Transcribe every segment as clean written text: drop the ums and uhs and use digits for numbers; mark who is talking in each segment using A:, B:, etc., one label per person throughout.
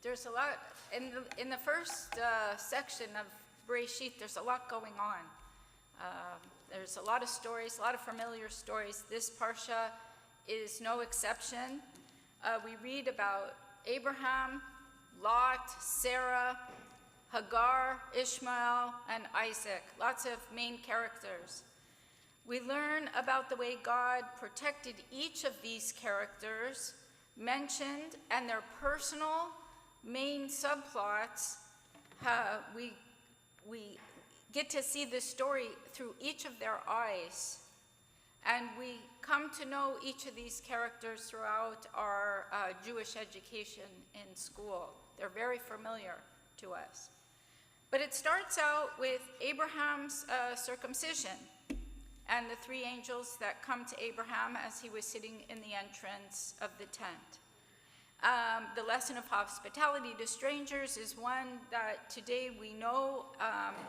A: There's a lot, in the first section of Bereshit, there's a lot going on. There's a lot of stories, a lot of familiar stories. This Parsha is no exception. We read about Abraham, Lot, Sarah, Hagar, Ishmael, and Isaac. Lots of main characters. We learn about the way God protected each of these characters mentioned and their personal main subplots. We get to see this story through each of their eyes. And we come to know each of these characters throughout our Jewish education in school. They're very familiar to us. But it starts out with Abraham's circumcision and the three angels that come to Abraham as he was sitting in the entrance of the tent. The lesson of hospitality to strangers is one that today we know,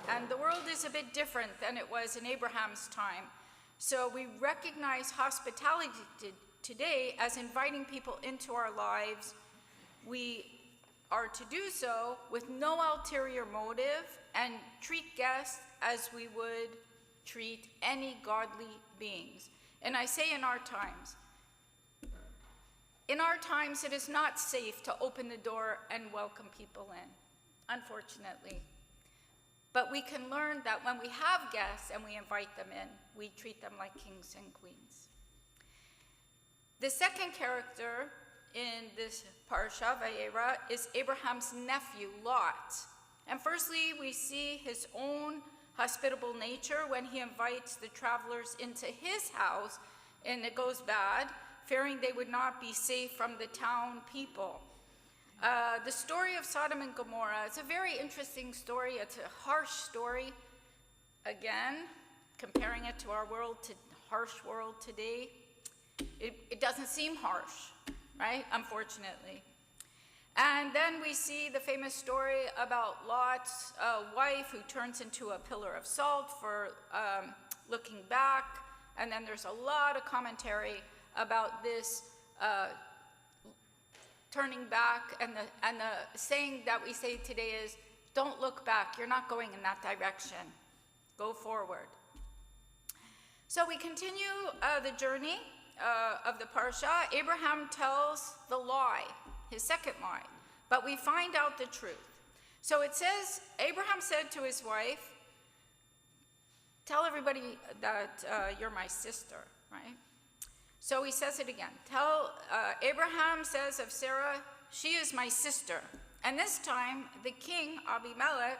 A: and the world is a bit different than it was in Abraham's time. So we recognize hospitality today as inviting people into our lives. We are to do so with no ulterior motive and treat guests as we would treat any godly beings. And I say in our times. In our times, it is not safe to open the door and welcome people in, unfortunately. But we can learn that when we have guests and we invite them in, we treat them like kings and queens. The second character in this Parsha, Vayera, is Abraham's nephew, Lot. And firstly, we see his own hospitable nature when he invites the travelers into his house, and it goes bad, fearing they would not be safe from the town people. The story of Sodom and Gomorrah, it's a very interesting story. It's a harsh story. Again, comparing it to our world, to harsh world today, it doesn't seem harsh, right? Unfortunately. And then we see the famous story about Lot's wife who turns into a pillar of salt for looking back. And then there's a lot of commentary about this turning back, and the saying that we say today is, don't look back, you're not going in that direction, go forward. So we continue the journey of the Parsha. Abraham tells the lie, his second lie, but we find out the truth. So it says, Abraham said to his wife, tell everybody that you're my sister, right? So he says it again. Abraham says of Sarah, she is my sister. And this time, the king, Abimelech,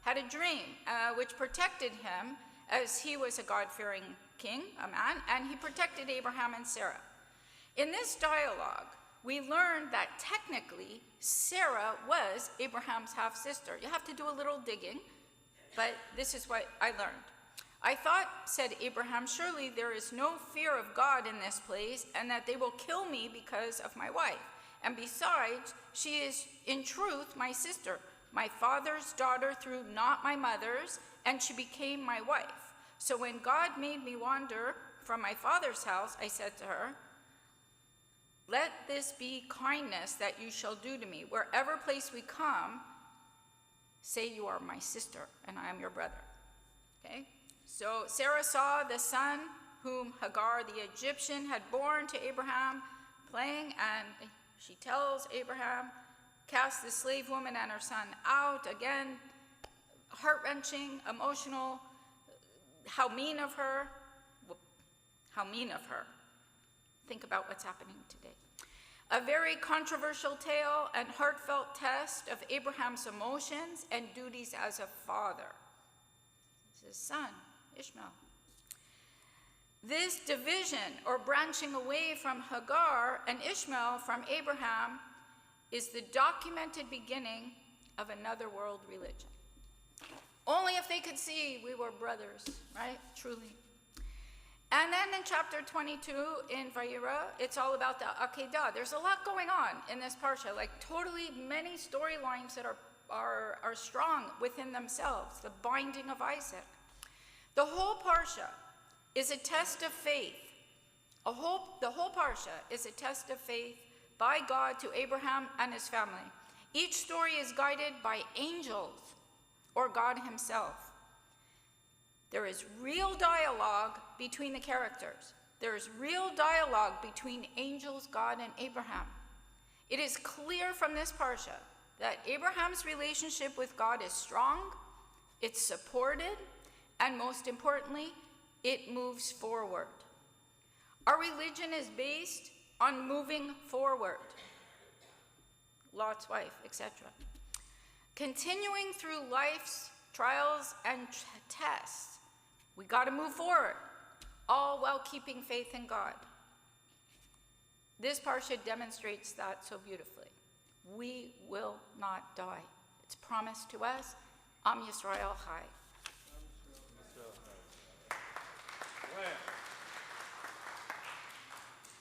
A: had a dream which protected him, as he was a God-fearing king, a man, and he protected Abraham and Sarah. In this dialogue, we learned that technically, Sarah was Abraham's half-sister. You have to do a little digging, but this is what I learned. I thought, said Abraham, surely there is no fear of God in this place, and that they will kill me because of my wife. And besides, she is in truth my sister, my father's daughter through not my mother's, and she became my wife. So when God made me wander from my father's house, I said to her, let this be kindness that you shall do to me. Wherever place we come, say you are my sister, and I am your brother. Okay? So Sarah saw the son whom Hagar the Egyptian had borne to Abraham playing, and she tells Abraham, cast the slave woman and her son out. Again, heart-wrenching, emotional. How mean of her. How mean of her. Think about what's happening today. A very controversial tale and heartfelt test of Abraham's emotions and duties as a father. It's his son, Ishmael. This division or branching away from Hagar and Ishmael from Abraham is the documented beginning of another world religion. Only if they could see we were brothers, right? Truly. And then in chapter 22 in Vayera, it's all about the Akedah. There's a lot going on in this Parsha, like totally many storylines that are strong within themselves. The binding of Isaac. The whole Parsha is a test of faith. The whole Parsha is a test of faith by God to Abraham and his family. Each story is guided by angels or God himself. There is real dialogue between the characters. There is real dialogue between angels, God, and Abraham. It is clear from this Parsha that Abraham's relationship with God is strong, it's supported, and most importantly, it moves forward. Our religion is based on moving forward. Lot's wife, etc. Continuing through life's trials and tests, we got to move forward, all while keeping faith in God. This Parsha demonstrates that so beautifully. We will not die. It's promised to us. Am Yisrael Chai.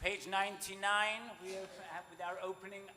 B: Page 99, we have with our opening